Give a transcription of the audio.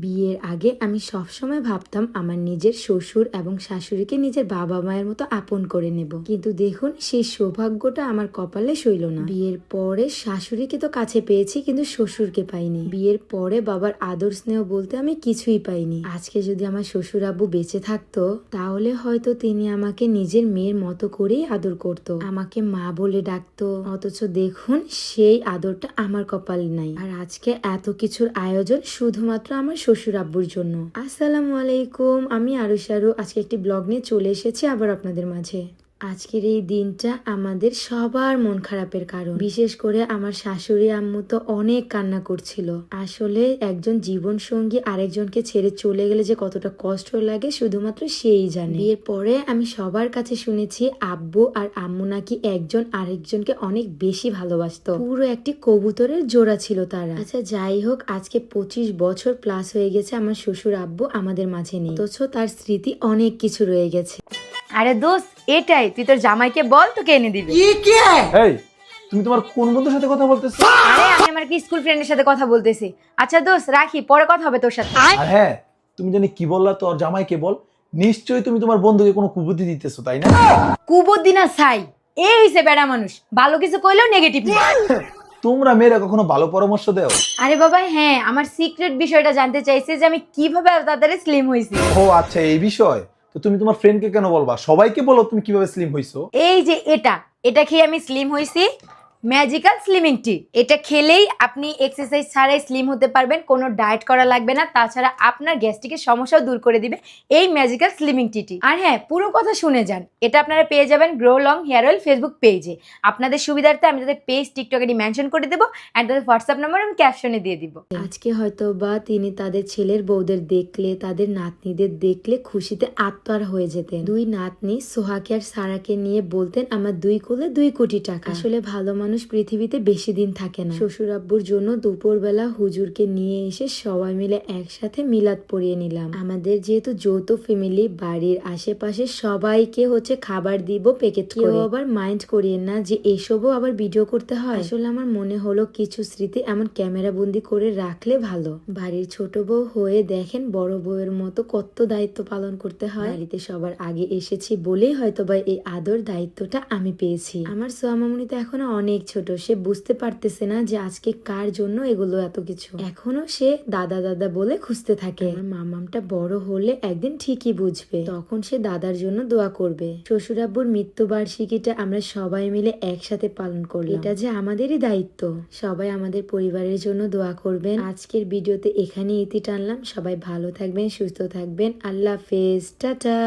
বিয়ের আগে আমি সবসময় ভাবতাম আমার নিজের শ্বশুর এবং শাশুড়িকে নিজের বাবা মায়ের মতো আপন করে নেব, কিন্তু দেখুন সেই সৌভাগ্যটা আমার কপালে সইল না। বিয়ের পরে শাশুড়িকে তো কাছে পেয়েছি, কিন্তু শ্বশুরকে পাইনি। বিয়ের পরে বাবার আদর স্নেহ বলতে আমি কিছুই পাইনি। আজকে যদি আমার শ্বশুর আব্বু বেঁচে থাকতো, তাহলে হয়তো তিনি আমাকে নিজের মেয়ের মতো করেই আদর করতো, আমাকে মা বলে ডাকতো। অথচ দেখুন সেই আদরটা আমার কপালে নাই। আর আজকে এত কিছুর আয়োজন শুধুমাত্র আমার শ্বশুর আব্বুর জন্য। আসসালামু আলাইকুম, আমি আরুশারু। আজকে একটি ব্লগ নিয়ে চলে এসেছি আবার আপনাদের মাঝে। আজকের এই দিনটা আমাদের সবার মন খারাপের কারণ। বিশেষ করে আমার শাশুড়ি আম্মু তো অনেক কান্না করছিল। আসলে একজন জীবন সঙ্গী আরেকজনকে ছেড়ে চলে গেলে যে কতটা কষ্ট লাগে শুধুমাত্র সেই জানে। বিয়ের পরে আমি সবার কাছে শুনেছি আব্বু আর আম্মু নাকি একজন আরেকজনকে অনেক বেশি ভালোবাসতো। পুরো একটি কবুতরের জোড়া ছিল তারা। আচ্ছা যাই হোক, আজকে 25 বছর প্লাস হয়ে গেছে আমার শ্বশুর আব্বু আমাদের মাঝে নেই, অথচ তার স্মৃতি অনেক কিছু রয়ে গেছে। আরে দোস্ত, এটাই তুই তোর জামাইকে বল, তোকে এনে দিবি। এই, তুমি তোমার কোন বন্ধুর সাথে কথা বলতেছো? আরে আমি আমার কি স্কুল ফ্রেন্ডের সাথে কথা বলতেছি। আচ্ছা দোস্ত রাখি, পরে কথা হবে তোর সাথে। আর হ্যাঁ, তুমি জানি কি বললা, তোর জামাইকে বল। নিশ্চয়ই তুমি তোমার বন্ধুকে কোনো কুবুদ্ধি দিতেছো, তাই না? কুবুদ্দি না ছাই, এই হইছে বেড়া মানুষ, ভালো কিছু কইলেও নেগেটিভ। তোমরা মেয়েরা কখনো ভালো পরামর্শ দেও? আরে বাবা হ্যাঁ, আমার সিক্রেট বিষয়টা জানতে চাইছে যে আমি কিভাবে এত তাড়াতাড়ি স্লিম হইছি। ও আচ্ছা, এই বিষয়। তো তুমি তোমার ফ্রেন্ডকে কেন বলবা? সবাইকে বলো তুমি কিভাবে স্লিম হইছো। এই যে এটা খেয়ে আমি স্লিম হইছি। ম্যাজিক্যাল স্লিমিং টি, এটা খেলেই আপনি এক্সারসাইজ ছাড়াই স্লিম হতে পারবেন, কোনো ডায়েট করা লাগবে না। তাছাড়া আপনার গ্যাস্ট্রিকের সমস্যাও দূর করে দিবে এই ম্যাজিক্যাল স্লিমিং টিটি। আর হ্যাঁ, পুরো কথা শুনে যান, এটা আপনারা পেয়ে যাবেন grow long hair oil Facebook পেজে। আপনাদের সুবিধার্থে আমি তাদের পেজ টিকটকে মেনশন করে দেবো, অ্যান্ড তাদের হোয়াটসঅ্যাপ নাম্বার আমি ক্যাপশনে দিয়ে দিব। আজকে হয়তো বা তিনি তাদের ছেলের বউদের দেখলে, তাদের নাতনিদের দেখলে খুশিতে আত্মার হয়ে যেতেন। দুই নাতনি সোহাকে আর সারাকে নিয়ে বলতেন আমার 2 কোলে 2 কোটি টাকা। আসলে ভালো মানুষ পৃথিবীতে বেশি দিন থাকে না। শ্বশুর আব্বুর জন্য দুপুরবেলা হুজুরকে নিয়ে এসে সবাই মিলে একসাথে মিলাদ পড়িয়ে নিলাম। আমাদের যেহেতু যৌথ ফ্যামিলি, বাড়ির আশেপাশে সবাইকে খাবার দিব প্যাকেট করে। কেউ আবার মাইন্ড করিয়েন না যে এসবও আবার ভিডিও করতে হয়। আসলে আমার মনে হলো কিছু স্মৃতি এমন ক্যামেরা বন্দি করে রাখলে ভালো। বাড়ির ছোট বউ হয়ে দেখেন বড় বউয়ের মতো কত দায়িত্ব পালন করতে হয়। বাড়িতে সবার আগে এসেছি বলেই হয়তোবা এই আদর দায়িত্বটা আমি পেয়েছি। আমার সোয়ামামুনি তো এখনো অনেক ছোট, সে বুঝতে পারতেছে না যে আজকে কার জন্য এগুলো এত কিছু। এখনো সে দাদা দাদা বলে খুঁজতে থাকে। আমার মামামটা বড় হলে একদিন ঠিকই বুঝবে, তখন সে দাদার জন্য দোয়া করবে। শ্বশুর আব্বুর মৃত্যুবার্ষিকীটা আমরা সবাই মিলে একসাথে পালন করলাম। এটা যে আমাদেরই দায়িত্ব। সবাই আমাদের পরিবারের জন্য দোয়া করবেন। আজকের ভিডিওতে এখানে ইতি টানলাম। সবাই ভালো থাকবেন, সুস্থ থাকবেন। আল্লাহ হাফেজ, টাটা।